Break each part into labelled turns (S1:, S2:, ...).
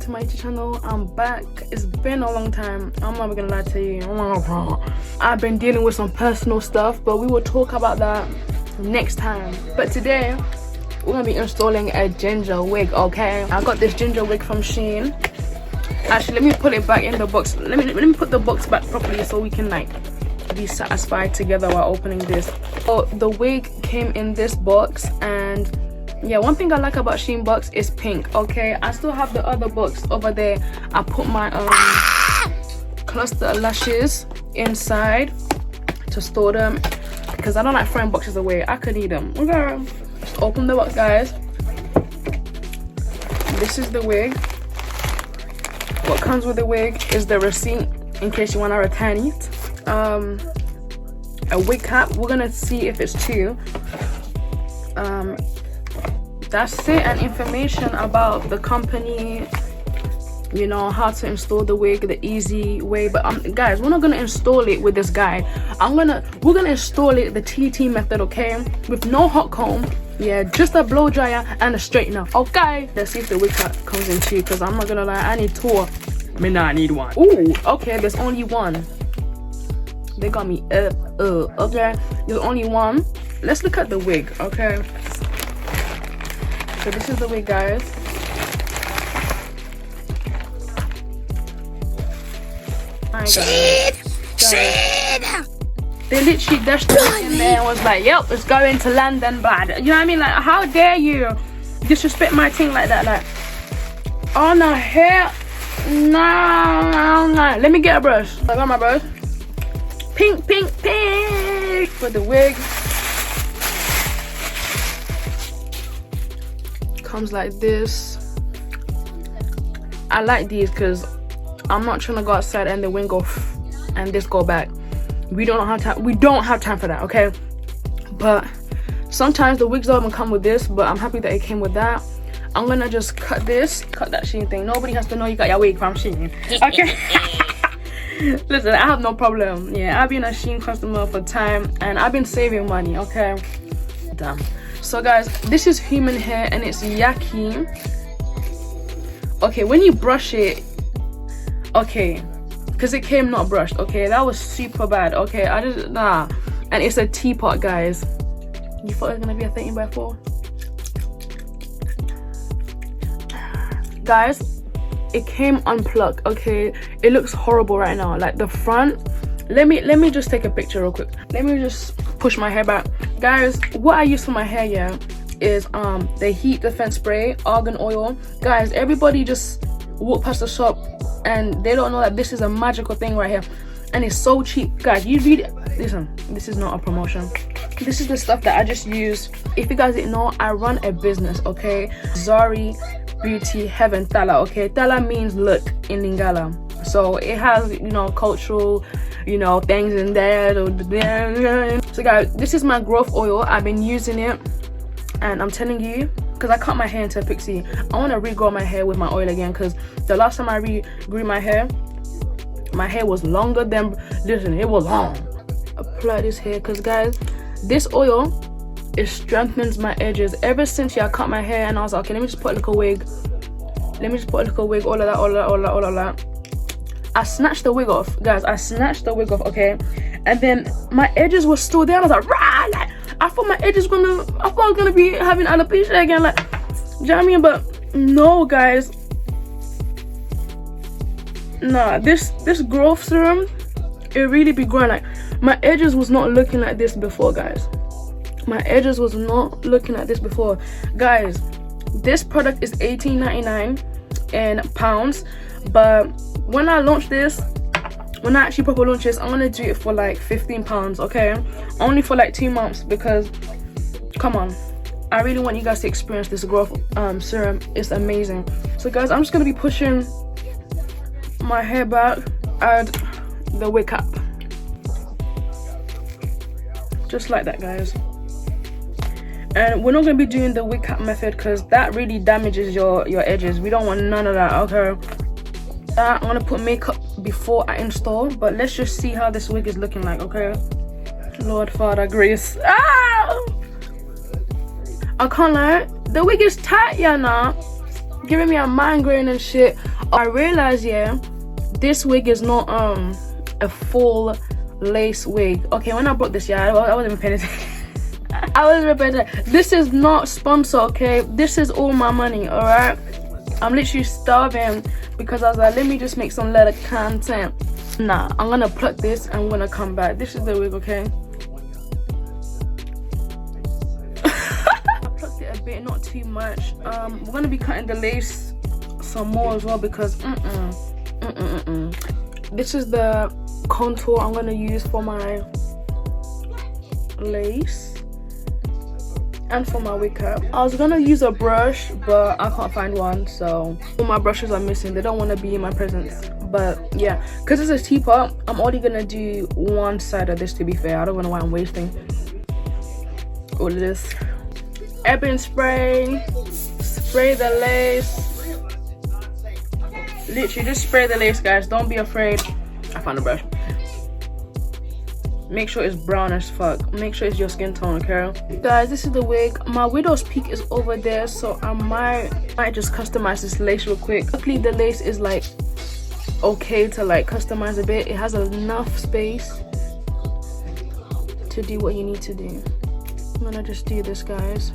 S1: to my YouTube channel. I'm back. It's been a long time. I'm not gonna lie to you. I've been dealing with some personal stuff, but we will talk about that next time. But today we're gonna be installing a ginger wig. Okay, I got this ginger wig from Shein. Actually, let me put it back in the box. Let me put the box back properly so we can like be satisfied together while opening this. So the wig came in this box, and yeah, one thing I like about Shein box is pink. Okay, I still have the other box over there. I put my cluster lashes inside to store them because I don't like throwing boxes away. I could eat them. Okay, let's open the box, guys. This is the wig. What comes with the wig is the receipt in case you want to return it. A wig cap. We're gonna see if it's two. That's it, and information about the company, you know, how to install the wig the easy way. But guys, we're not gonna install it with this guy. We're gonna install it the TT method, okay, with no hot comb. Yeah, just a blow dryer and a straightener. Okay, let's see if the wig cap comes in two, because I'm not gonna lie, I need two. I need one. Ooh, okay, there's only one. They got me okay, there's only one. Let's look at the wig. Okay, so this is the wig, guys.
S2: Shit!
S1: They literally dashed the wig in there and was like, yep, it's going to London, bad. You know what I mean? Like, how dare you disrespect my thing like that? Like, oh no, hair. No. Let me get a brush. I got my brush. Pink for the wig. Comes like this. I like these because I'm not trying to go outside and the wig go and this go back. We don't have time. We don't have time for that, okay? But sometimes the wigs don't even come with this, but I'm happy that it came with that. I'm gonna just cut that Shein thing. Nobody has to know you got your wig from Shein, okay? Listen, I have no problem. Yeah, I've been a Shein customer for time and I've been saving money, okay? Damn. So guys, this is human hair and it's Yaki. Okay, when you brush it, okay, because it came not brushed, okay, that was super bad. Okay, I just and it's a teapot, guys. You thought it was gonna be a 13x4? Guys, it came unplugged. Okay, it looks horrible right now. Like the front, let me just take a picture real quick. Let me just push my hair back, guys. What I use for my hair, yeah, is the heat defense spray, argan oil. Guys, everybody just walk past the shop and they don't know that this is a magical thing right here, and it's so cheap. Guys, you read it. Listen, this is not a promotion. This is the stuff that I just use. If you guys didn't know, I run a business, okay? ZARIBEAUTYHEAVAN Tala, okay? Tala means look in Lingala. So it has, you know, cultural, you know, things in there. So guys, this is my growth oil. I've been using it and I'm telling you, because I cut my hair into a pixie, I want to regrow my hair with my oil again, because the last time I regrew my hair was longer than, listen, it was long. Apply this here, because guys, this oil, it strengthens my edges. Ever since I cut my hair and I was like, okay, let me just put a little wig, all of that. I snatched the wig off, guys. Okay, and then my edges were still there. I was like, rah! Like, I thought I was gonna be having alopecia again, like, do you know what I mean? But no, guys, nah, this growth serum, it really be growing. Like, my edges was not looking like this before, guys. Guys, this product is $18.99 in pounds, but when I launch this, when I actually proper launch this, I'm gonna do it for like £15, okay? Only for like 2 months, because come on, I really want you guys to experience this growth serum. It's amazing. So guys, I'm just gonna be pushing my hair back, add the wig cap, just like that, guys. And we're not going to be doing the wig cap method because that really damages your edges. We don't want none of that, okay? I'm going to put makeup before I install, but let's just see how this wig is looking like, okay? Lord Father Grace. Ah! I can't lie, the wig is tight, yeah, now. Giving me a migraine and shit. I realized, yeah, this wig is not a full lace wig. Okay, when I bought this, yeah, I wasn't even paying attention. I wasn't even paying attention. This is not sponsored, okay? This is all my money, all right? I'm literally starving because I was like, let me just make some leather content. Nah, I'm gonna pluck this and I'm gonna come back. This is the wig, okay? I plucked it a bit, not too much. We're gonna be cutting the lace some more as well because this is the contour I'm gonna use for my lace and for my wig cap. I was gonna use a brush, but I can't find one, so all my brushes are missing. They don't want to be in my presence. But yeah, because it's a teapot, I'm only gonna do one side of this, to be fair. I don't know why I'm wasting all of this. EBIN spray the lace. Literally just spray the lace, guys. Don't be afraid. I found a brush. Make sure it's brown as fuck. Make sure it's your skin tone, okay? Guys, this is the wig. My widow's peak is over there, so I might just customize this lace real quick. Luckily, the lace is like okay to like customize a bit. It has enough space to do what you need to do. I'm gonna just do this, guys.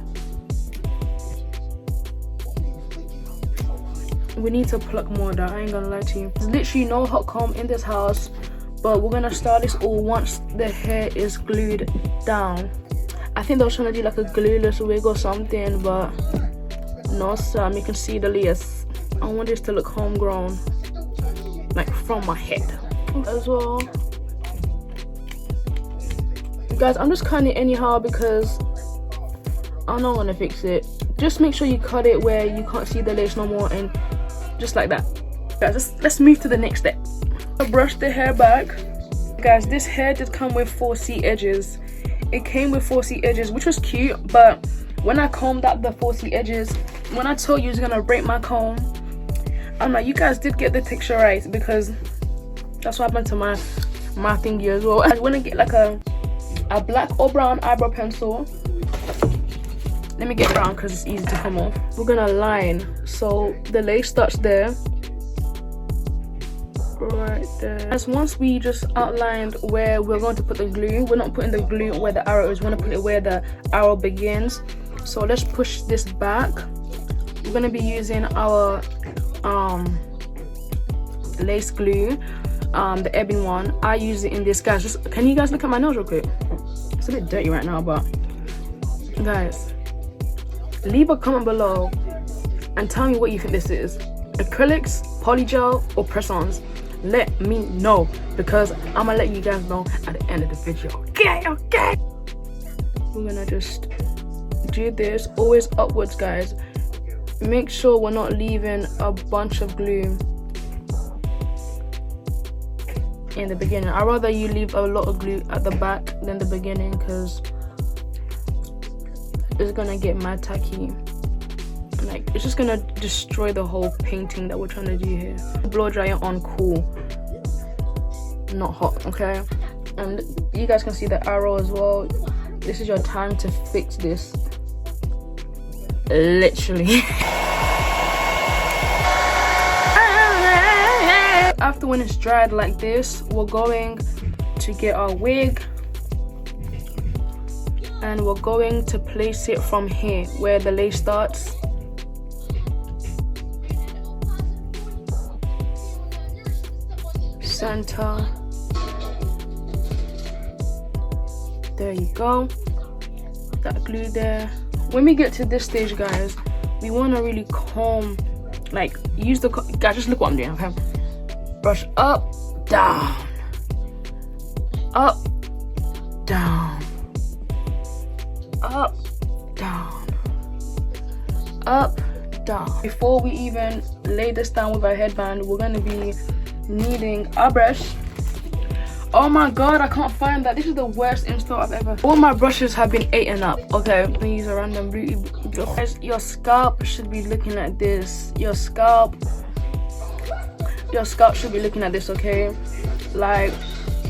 S1: We need to pluck more though, I ain't gonna lie to you. There's literally no hot comb in this house, but we're gonna start this all once the hair is glued down. I think they were trying to do like a glueless wig or something, but no, Sam, you can see the lace. I want this to look homegrown, like from my head as well. Guys, I'm just cutting it anyhow because I don't want to fix it. Just make sure you cut it where you can't see the lace no more, and just like that. Guys, let's move to the next step. I brushed the hair back. Guys, this hair did come with 4C edges. It came with 4C edges, which was cute, but when I combed out the 4C edges, when I told you it was gonna break my comb, I'm like, you guys did get the texture right, because that's what happened to my thingy as well. I want to get like a black or brown eyebrow pencil. Let me get brown because it's easy to come off. We're gonna line, so the lace starts there, right there. As once we just outlined where we're going to put the glue, we're not putting the glue where the arrow is, we're gonna put it where the arrow begins. So let's push this back. We're gonna be using our lace glue, the EBIN one. I use it in this, guys. Just, can you guys look at my nose real quick? It's a bit dirty right now, but guys, leave a comment below and tell me what you think this is. Acrylics, polygel, or press-ons. Let me know, because I'm gonna let you guys know at the end of the video. Okay. We're gonna just do this, always upwards, guys. Make sure we're not leaving a bunch of glue in the beginning. I'd rather you leave a lot of glue at the back than the beginning, because it's gonna get mad tacky. Like, it's just gonna destroy the whole painting that we're trying to do here. Blow dry it on cool, not hot, okay? And you guys can see the arrow as well. This is your time to fix this, literally. After when it's dried like this, we're going to get our wig and we're going to place it from here where the lace starts. Center. There you go. That glue there. When we get to this stage, guys, we want to really comb, like, use the, guys, just look what I'm doing, okay? Brush up, down, up, down, up, down, up, down. Before we even lay this down with our headband, we're going to be needing our brush. Oh my god, I can't find that. This is the worst install I've ever. All my brushes have been eaten up. Okay, I'm gonna use a random beauty. Your scalp should be looking at this. Your scalp should be looking at this, okay? Like,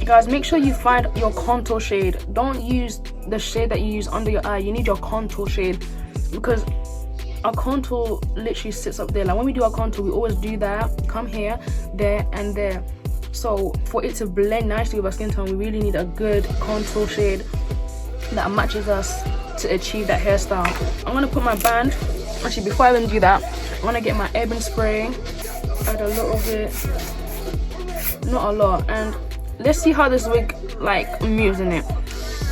S1: guys, make sure you find your contour shade. Don't use the shade that you use under your eye. You need your contour shade, because our contour literally sits up there. Like when we do our contour, we always do that, come here, there and there. So for it to blend nicely with our skin tone, we really need a good contour shade that matches us to achieve that hairstyle. I'm gonna put my band. Actually, before I even do that, I'm gonna get my EBIN spray, add a little bit, not a lot, and let's see how this wig like moves in it.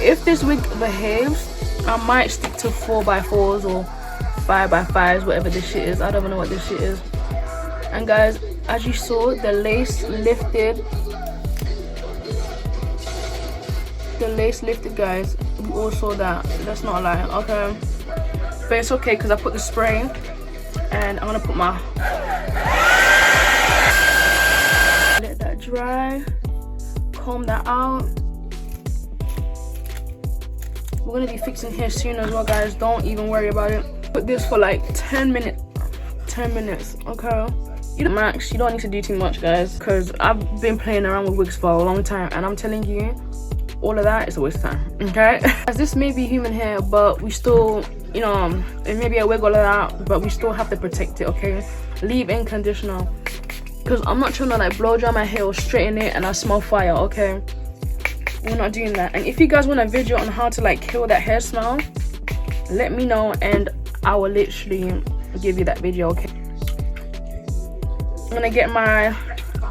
S1: If this wig behaves, I might stick to 4x4s or 5x5s, whatever this shit is. I don't even know what this shit is. And guys, as you saw, the lace lifted. The lace lifted, guys. We all saw that. That's not a lie, okay? But it's okay because I put the spray, and I'm gonna put my. Let that dry. Comb that out. We're gonna be fixing hair soon as well, guys. Don't even worry about it. Put this for like 10 minutes. 10 minutes, okay? Max, you don't need to do too much, guys, because I've been playing around with wigs for a long time, and I'm telling you, all of that is a waste of time, okay? As this may be human hair, but we still, you know, it may be a wig, all of that, but we still have to protect it, okay? Leave-in conditioner, because I'm not trying to like blow dry my hair or straighten it and I smell fire, okay? We're not doing that. And if you guys want a video on how to like kill that hair smell, let me know and I will literally give you that video, okay? I'm gonna get my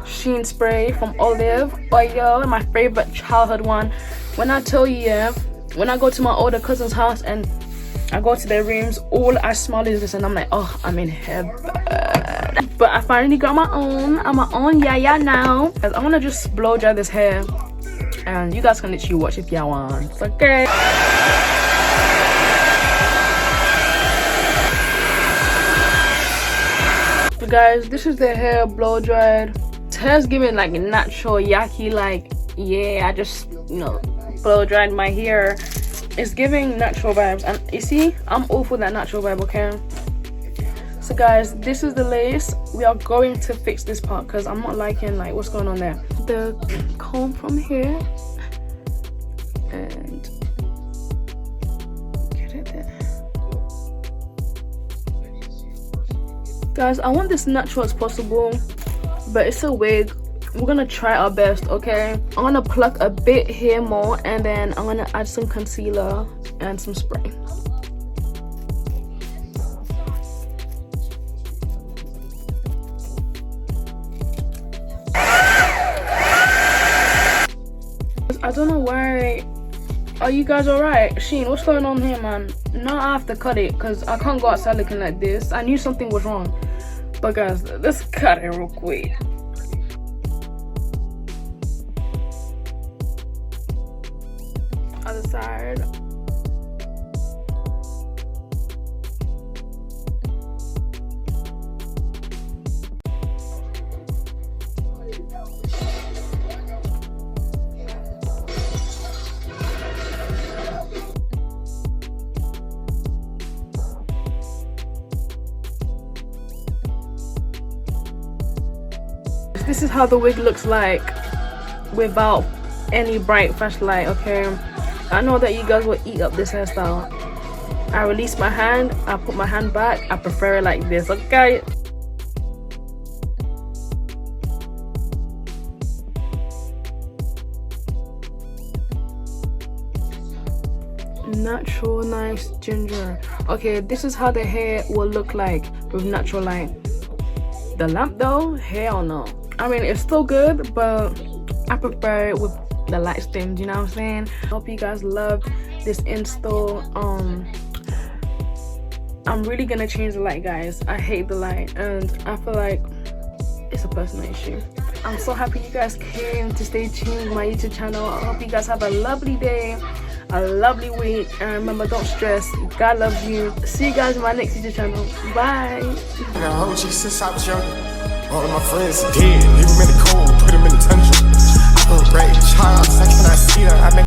S1: Sheen spray from Olive Oil, my favorite childhood one. When I tell you, yeah, when I go to my older cousin's house and I go to their rooms, all I smell is this, and I'm like, oh, I'm in heaven. But I finally got my own. I'm my own yaya now. I want to just blow dry this hair, and you guys can literally watch if y'all want. It's okay. So guys, this is the hair blow dried. This hair's giving like natural Yaki, like, yeah, I just, you know, blow dried my hair. It's giving natural vibes, and you see, I'm all for that natural vibe, okay? So guys, this is the lace. We are going to fix this part because I'm not liking like what's going on there. The comb from here and get it there. Guys, I want this natural as possible, but it's a wig. We're gonna try our best, okay? I'm gonna pluck a bit here more, and then I'm gonna add some concealer and some spray. I don't know why. Are you guys alright? Sheen, what's going on here, man? Now I have to cut it because I can't go outside looking like this. I knew something was wrong, but guys, let's cut it real quick. Other side. This is how the wig looks like without any bright flashlight, okay? I know that you guys will eat up this hairstyle. I release my hand, I put my hand back. I prefer it like this, okay? Natural, nice ginger. Okay, this is how the hair will look like with natural light. The lamp though, hell no. I mean, it's still good, but I prefer it with the light stems, you know what I'm saying? I hope you guys loved this install. I'm really gonna change the light, guys. I hate the light, and I feel like it's a personal issue. I'm so happy you guys came to stay tuned with my YouTube channel. I hope you guys have a lovely day, a lovely week, and remember, don't stress. God loves you. See you guys in my next YouTube channel. Bye.
S2: I got a whole G since I was young. All of my friends dead, leave them in the cold, put them in the tundra. I'm a great child, second I see her, I make